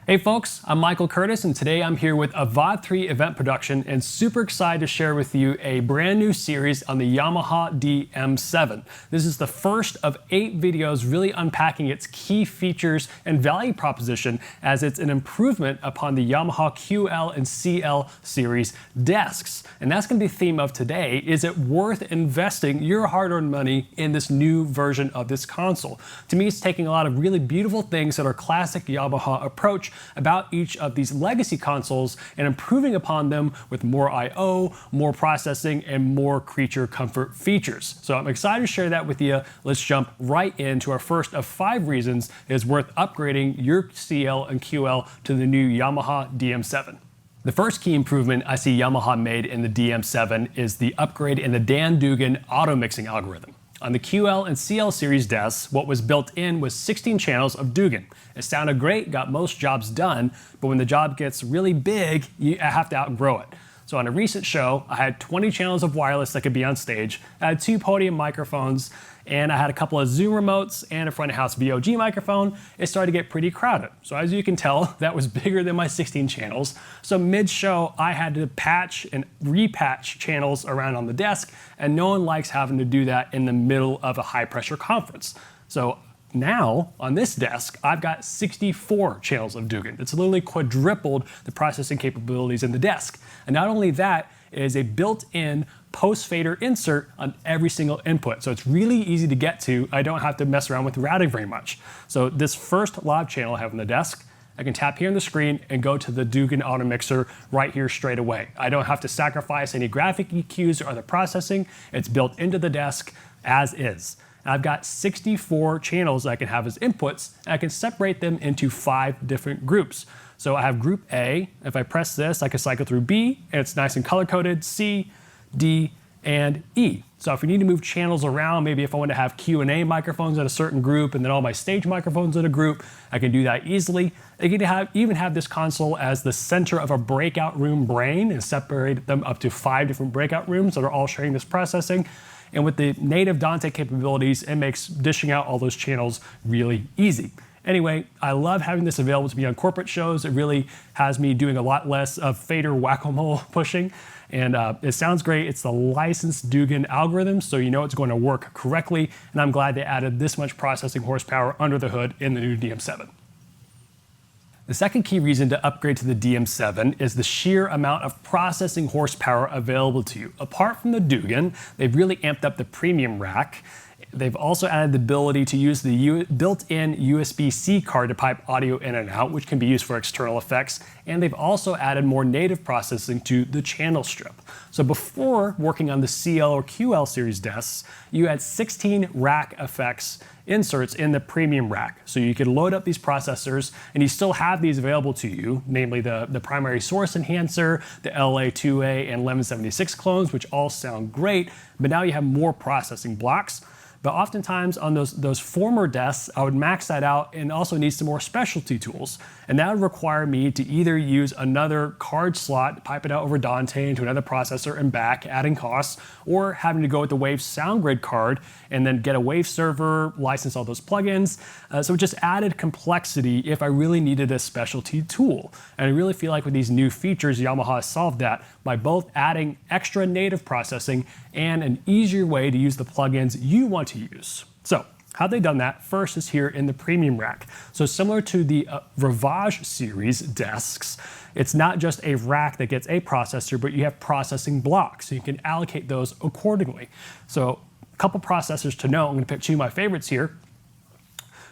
Hey folks, I'm Michael Curtis and today I'm here with a VOD 3 event production and super excited to share with you a brand new series on the Yamaha DM7. This is the first of 8 videos really unpacking its key features and value proposition as it's an improvement upon the Yamaha QL and CL series desks. And that's going to be the theme of today. Is it worth investing your hard-earned money in this new version of this console? To me, it's taking a lot of really beautiful things that are classic Yamaha approach about each of these legacy consoles and improving upon them with more I/O, more processing, and more creature comfort features. So I'm excited to share that with you. Let's jump right into our first of 5 reasons it's worth upgrading your CL and QL to the new Yamaha DM7. The first key improvement I see Yamaha made in the DM7 is the upgrade in the Dan Dugan automixing algorithm. On the QL and CL series desks, what was built in was 16 channels of Dugan. It sounded great, got most jobs done, but when the job gets really big, you have to outgrow it. So on a recent show, I had 20 channels of wireless that could be on stage. I had 2 podium microphones, and I had a couple of Zoom remotes and a front of house VOG microphone. It started to get pretty crowded. So as you can tell, that was bigger than my 16 channels. So mid-show, I had to patch and repatch channels around on the desk, and no one likes having to do that in the middle of a high-pressure conference. So now, on this desk, I've got 64 channels of Dugan. It's literally quadrupled the processing capabilities in the desk. And not only that, it is a built-in post-fader insert on every single input. So it's really easy to get to. I don't have to mess around with routing very much. So this first live channel I have on the desk, I can tap here on the screen and go to the Dugan Auto Mixer right here straight away. I don't have to sacrifice any graphic EQs or other processing. It's built into the desk as is. I've got 64 channels I can have as inputs, and I can separate them into 5 different groups. So I have group A. If I press this, I can cycle through B, and it's nice and color-coded, C, D, and E. So if we need to move channels around, maybe if I want to have Q&A microphones in a certain group and then all my stage microphones in a group, I can do that easily. I can even have this console as the center of a breakout room brain and separate them up to 5 different breakout rooms that are all sharing this processing. And with the native Dante capabilities, it makes dishing out all those channels really easy. Anyway, I love having this available to me on corporate shows. It really has me doing a lot less of fader whack-a-mole pushing. And it sounds great. It's the licensed Dugan algorithm, so you know it's going to work correctly. And I'm glad they added this much processing horsepower under the hood in the new DM7. The second key reason to upgrade to the DM7 is the sheer amount of processing horsepower available to you. Apart from the Dugan, they've really amped up the premium rack. They've also added the ability to use the built-in USB-C card to pipe audio in and out, which can be used for external effects. And they've also added more native processing to the channel strip. So before working on the CL or QL series desks, you had 16 rack effects inserts in the premium rack. So you could load up these processors and you still have these available to you, namely the primary source enhancer, the LA2A and 1176 clones, which all sound great, but now you have more processing blocks. But oftentimes on those former desks, I would max that out and also need some more specialty tools. And that would require me to either use another card slot, pipe it out over Dante into another processor and back, adding costs, or having to go with the Wave SoundGrid card and then get a Wave server, license all those plugins. So it just added complexity if I really needed a specialty tool. And I really feel like with these new features, Yamaha has solved that by both adding extra native processing and an easier way to use the plugins you want to use. So how they've done that first is here in the premium rack. So similar to the Ravage series desks, it's not just a rack that gets a processor, but you have processing blocks. So you can allocate those accordingly. So a couple processors to know. I'm going to pick 2 of my favorites here.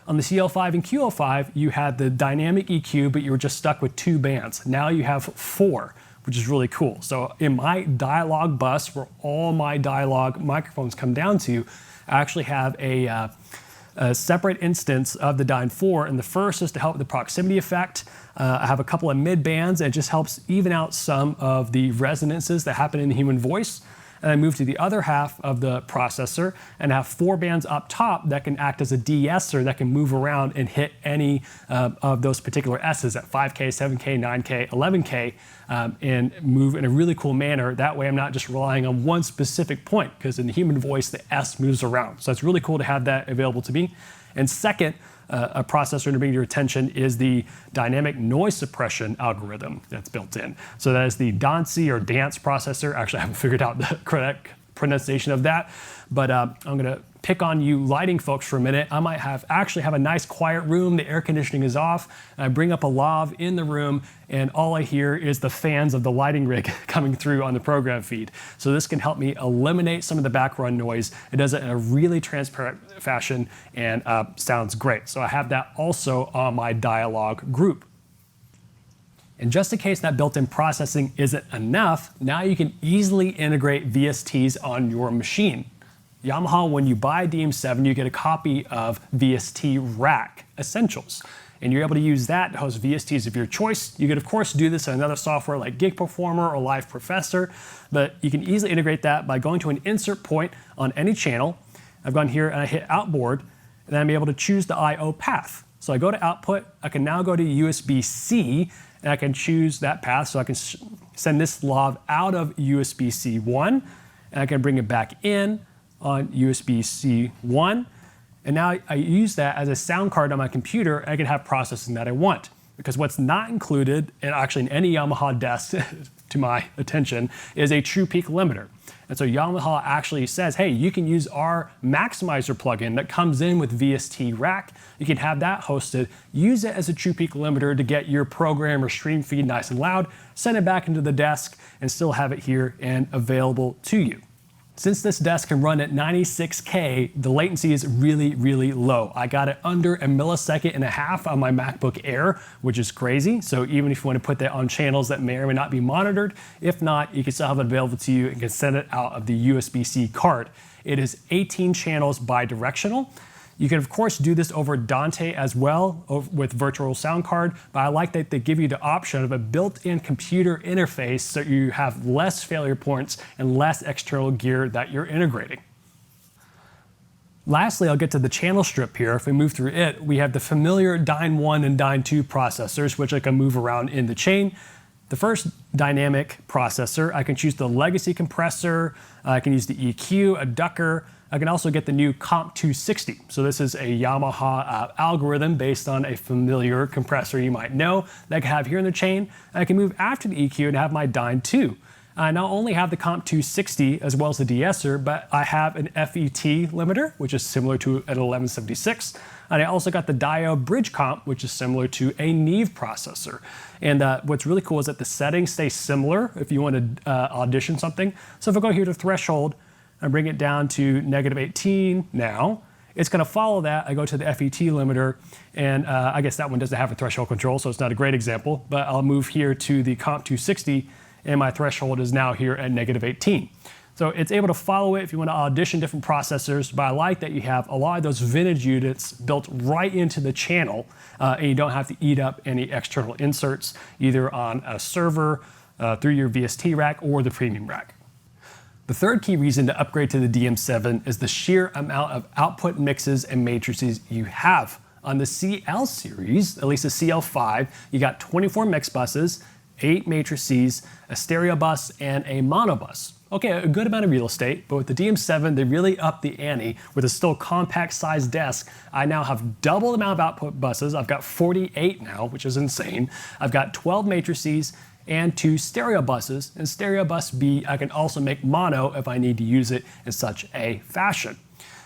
On the CL5 and QL5, you had the dynamic EQ, but you were just stuck with 2 bands. Now you have 4, which is really cool. So in my dialogue bus, where all my dialogue microphones come down to, I actually have a separate instance of the Dyne 4, and the first is to help with the proximity effect. I have a couple of mid bands, and it just helps even out some of the resonances that happen in the human voice. And I move to the other half of the processor and have 4 bands up top that can act as a de-esser that can move around and hit any of those particular S's at 5K, 7K, 9K, 11K, and move in a really cool manner. That way I'm not just relying on one specific point, because in the human voice, the S moves around. So it's really cool to have that available to me. And second, a processor to bring to your attention is the dynamic noise suppression algorithm that's built in. So that is the Dante or Dance processor. Actually, I haven't figured out the correct pronunciation of that, but I'm gonna pick on you lighting folks for a minute. I might actually have a nice quiet room, the air conditioning is off, and I bring up a lav in the room, and all I hear is the fans of the lighting rig coming through on the program feed. So this can help me eliminate some of the background noise. It does it in a really transparent fashion and sounds great. So I have that also on my dialogue group. And just in case that built-in processing isn't enough, now you can easily integrate VSTs on your machine. Yamaha, when you buy a DM7, you get a copy of VST Rack Essentials. And you're able to use that to host VSTs of your choice. You could, of course, do this in another software like Gig Performer or Live Professor, but you can easily integrate that by going to an insert point on any channel. I've gone here and I hit Outboard, and then I'm able to choose the I/O path. So I go to Output, I can now go to USB-C, and I can choose that path. So I can send this lav out of USB-C 1, and I can bring it back in on USB-C 1. And now I use that as a sound card on my computer, and I can have processing that I want. Because what's not included, and actually in any Yamaha desk, to my attention, is a true peak limiter. And so Yamaha actually says, hey, you can use our Maximizer plugin that comes in with VST Rack. You can have that hosted, use it as a true peak limiter to get your program or stream feed nice and loud, send it back into the desk, and still have it here and available to you. Since this desk can run at 96K, the latency is really, really low. I got it under 1.5 milliseconds on my MacBook Air, which is crazy. So even if you want to put that on channels that may or may not be monitored, if not, you can still have it available to you and can send it out of the USB-C card. It is 18 channels bi-directional. You can, of course, do this over Dante as well with virtual sound card, but I like that they give you the option of a built-in computer interface so you have less failure points and less external gear that you're integrating. Lastly, I'll get to the channel strip here. If we move through it, we have the familiar Dyne 1 and Dyne 2 processors, which I can move around in the chain. The first dynamic processor, I can choose the legacy compressor, I can use the EQ, a ducker. I can also get the new Comp 260. So this is a Yamaha algorithm based on a familiar compressor you might know that I can have here in the chain. I can move after the EQ and have my Dyne 2. I not only have the Comp 260 as well as the de-esser, but I have an FET limiter, which is similar to an 1176. And I also got the diode bridge comp, which is similar to a Neve processor. And what's really cool is that the settings stay similar if you want to audition something. So if I go here to threshold, and bring it down to -18 now, it's going to follow that. I go to the FET limiter, and I guess that one doesn't have a threshold control, so it's not a great example, but I'll move here to the Comp 260, and my threshold is now here at -18. So it's able to follow it if you want to audition different processors, but I like that you have a lot of those vintage units built right into the channel, and you don't have to eat up any external inserts, either on a server, through your VST rack, or the premium rack. The third key reason to upgrade to the DM7 is the sheer amount of output mixes and matrices you have. On the CL series, at least the CL5, you got 24 mix buses, 8 matrices, a stereo bus, and a mono bus. Okay, a good amount of real estate, but with the DM7, they really upped the ante. With a still compact sized desk, I now have double the amount of output buses. I've got 48 now, which is insane. I've got 12 matrices, and 2 stereo buses, and stereo bus B, I can also make mono if I need to use it in such a fashion.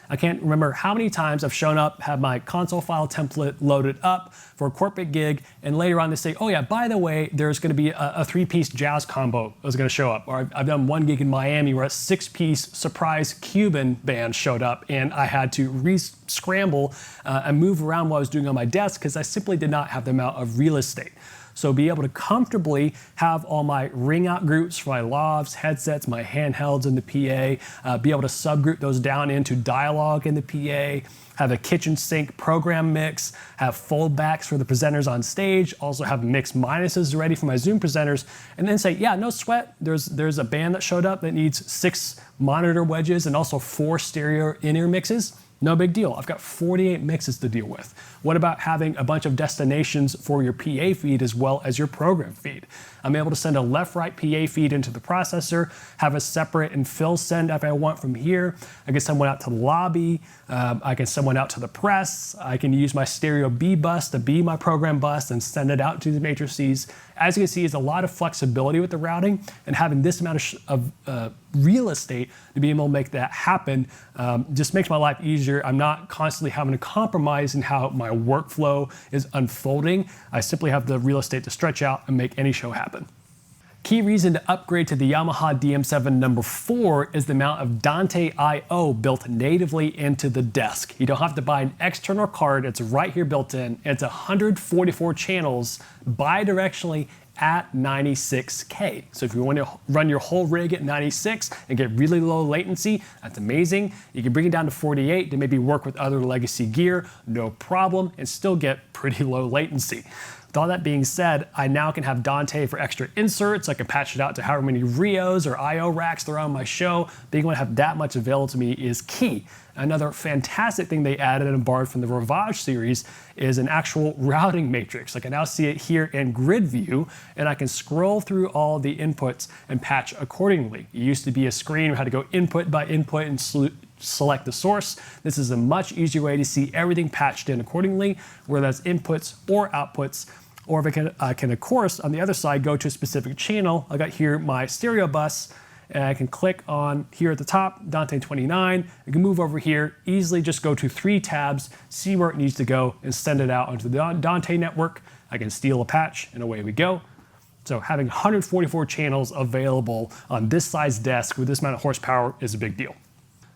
I can't remember how many times I've shown up, have my console file template loaded up for a corporate gig, and later on they say, oh yeah, by the way, there's gonna be a 3-piece jazz combo that's gonna show up. Or I've done one gig in Miami where a 6-piece surprise Cuban band showed up, and I had to re-scramble and move around what I was doing on my desk because I simply did not have the amount of real estate. So be able to comfortably have all my ring out groups for my lavs, headsets, my handhelds in the PA, be able to subgroup those down into dialogue in the PA, have a kitchen sink program mix, have foldbacks for the presenters on stage, also have mix minuses ready for my Zoom presenters, and then say, yeah, no sweat, there's a band that showed up that needs 6 monitor wedges and also 4 stereo in-ear mixes. No big deal. I've got 48 mixes to deal with. What about having a bunch of destinations for your PA feed as well as your program feed? I'm able to send a left-right PA feed into the processor, have a separate and fill send if I want from here. I can send one out to the lobby. I can send one out to the press. I can use my stereo B bus to be my program bus and send it out to the matrices. As you can see, it's a lot of flexibility with the routing, and having this amount of real estate to be able to make that happen just makes my life easier. I'm not constantly having to compromise in how my workflow is unfolding. I simply have the real estate to stretch out and make any show happen. Key reason to upgrade to the Yamaha DM7 number 4 is the amount of Dante I/O built natively into the desk. You don't have to buy an external card, it's right here built in. It's 144 channels bidirectionally at 96K. So if you want to run your whole rig at 96 and get really low latency, that's amazing. You can bring it down to 48 to maybe work with other legacy gear, no problem, and still get pretty low latency. With all that being said, I now can have Dante for extra inserts. I can patch it out to however many Rios or IO racks there are on my show. Being able to have that much available to me is key. Another fantastic thing they added and borrowed from the Ravage series is an actual routing matrix. I can now see it here in grid view, and I can scroll through all the inputs and patch accordingly. It used to be a screen where I had to go input by input and select the source. This is a much easier way to see everything patched in accordingly, whether that's inputs or outputs. Or if I can, of course, on the other side, go to a specific channel. I got here my stereo bus, and I can click on here at the top, Dante 29. I can move over here, easily just go to 3 tabs, see where it needs to go, and send it out onto the Dante network. I can steal a patch, and away we go. So having 144 channels available on this size desk with this amount of horsepower is a big deal.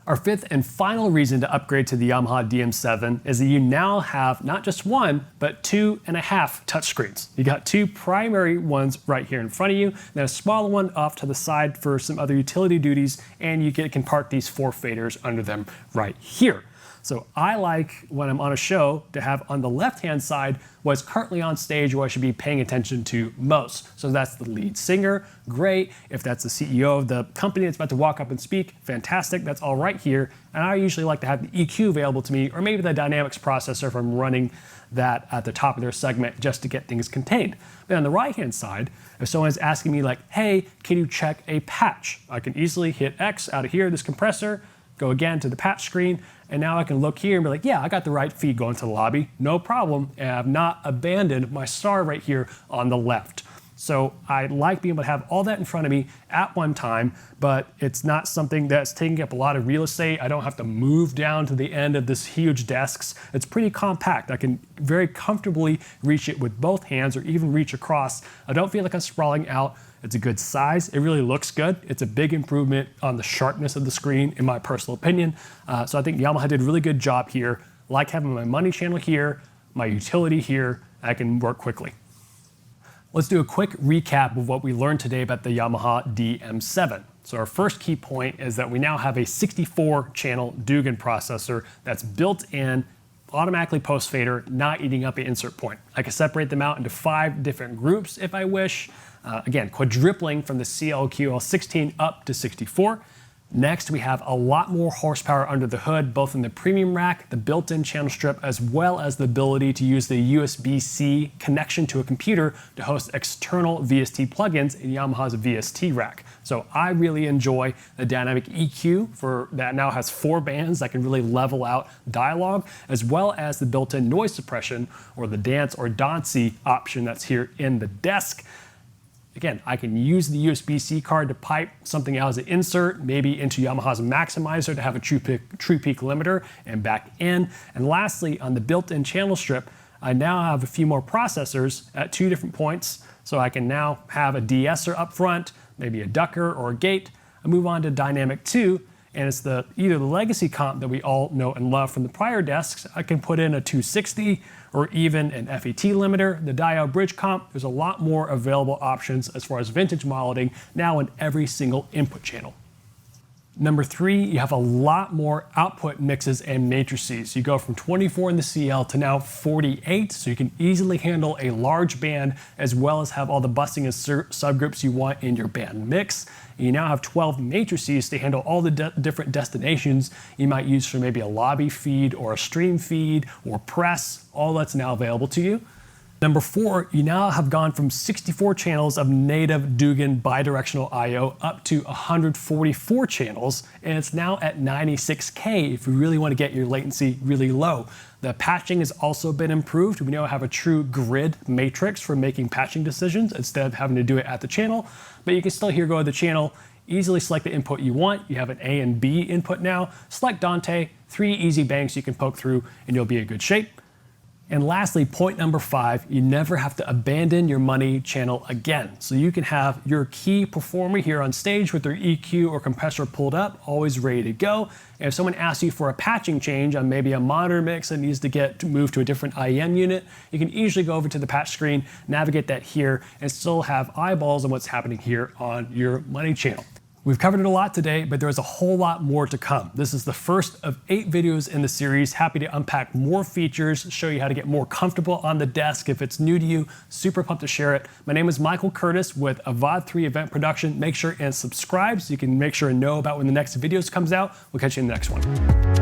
Our fifth and final reason to upgrade to the Yamaha DM7 is that you now have not just one, but 2.5 touchscreens. You got 2 primary ones right here in front of you, then a smaller one off to the side for some other utility duties, and you can park these 4 faders under them right here. So I like, when I'm on a show, to have on the left-hand side what's currently on stage, what I should be paying attention to most. So that's the lead singer, great. If that's the CEO of the company that's about to walk up and speak, fantastic, that's all right here. And I usually like to have the EQ available to me, or maybe the dynamics processor if I'm running that at the top of their segment just to get things contained. But on the right-hand side, if someone's asking me like, hey, can you check a patch? I can easily hit X out of here, this compressor, go again to the patch screen, and now I can look here and be like, yeah, I got the right feed going to the lobby, no problem, and I've not abandoned my star right here on the left. So I like being able to have all that in front of me at one time, but it's not something that's taking up a lot of real estate. I don't have to move down to the end of this huge desks. It's pretty compact. I can very comfortably reach it with both hands or even reach across. I don't feel like I'm sprawling out. It's a good size. It really looks good. It's a big improvement on the sharpness of the screen, in my personal opinion. So I think Yamaha did a really good job here. I like having my money channel here, my utility here. I can work quickly. Let's do a quick recap of what we learned today about the Yamaha DM7. So our first key point is that we now have a 64-channel Dugan processor that's built in, automatically post fader, not eating up an insert point. I can separate them out into 5 different groups if I wish. Again, quadrupling from the CLQL16 up to 64. Next, we have a lot more horsepower under the hood, both in the premium rack, the built-in channel strip, as well as the ability to use the USB-C connection to a computer to host external VST plugins in Yamaha's VST rack. So I really enjoy the dynamic EQ for that now has 4 bands that can really level out dialogue, as well as the built-in noise suppression, or the Dance or Dante option that's here in the desk. Again, I can use the USB-C card to pipe something out as an insert, maybe into Yamaha's maximizer to have a true peak limiter and back in. And lastly, on the built-in channel strip, I now have a few more processors at 2 different points. So I can now have a de-esser up front, maybe a ducker or a gate. I move on to Dynamic 2, and it's either the legacy comp that we all know and love from the prior desks. I can put in a 260 or even an FET limiter, the diode bridge comp. There's a lot more available options as far as vintage modeling now in every single input channel. Number 3, you have a lot more output mixes and matrices. You go from 24 in the CL to now 48, so you can easily handle a large band as well as have all the busing and subgroups you want in your band mix. You now have 12 matrices to handle all the different destinations you might use for maybe a lobby feed or a stream feed or press. All that's now available to you. Number 4, you now have gone from 64 channels of native Dugan bidirectional I/O up to 144 channels, and it's now at 96K if you really want to get your latency really low. The patching has also been improved. We now have a true grid matrix for making patching decisions instead of having to do it at the channel, but you can still here go to the channel, easily select the input you want. You have an A and B input now. Select Dante, 3 easy banks you can poke through, and you'll be in good shape. And lastly, point number 5, you never have to abandon your money channel again. So you can have your key performer here on stage with their EQ or compressor pulled up, always ready to go. And if someone asks you for a patching change on maybe a monitor mix that needs to get moved to a different IEM unit, you can easily go over to the patch screen, navigate that here, and still have eyeballs on what's happening here on your money channel. We've covered it a lot today, but there's a whole lot more to come. This is the first of 8 videos in the series. Happy to unpack more features, show you how to get more comfortable on the desk. If it's new to you, super pumped to share it. My name is Michael Curtis with Avad 3 Event Production. Make sure and subscribe so you can make sure and know about when the next videos comes out. We'll catch you in the next one.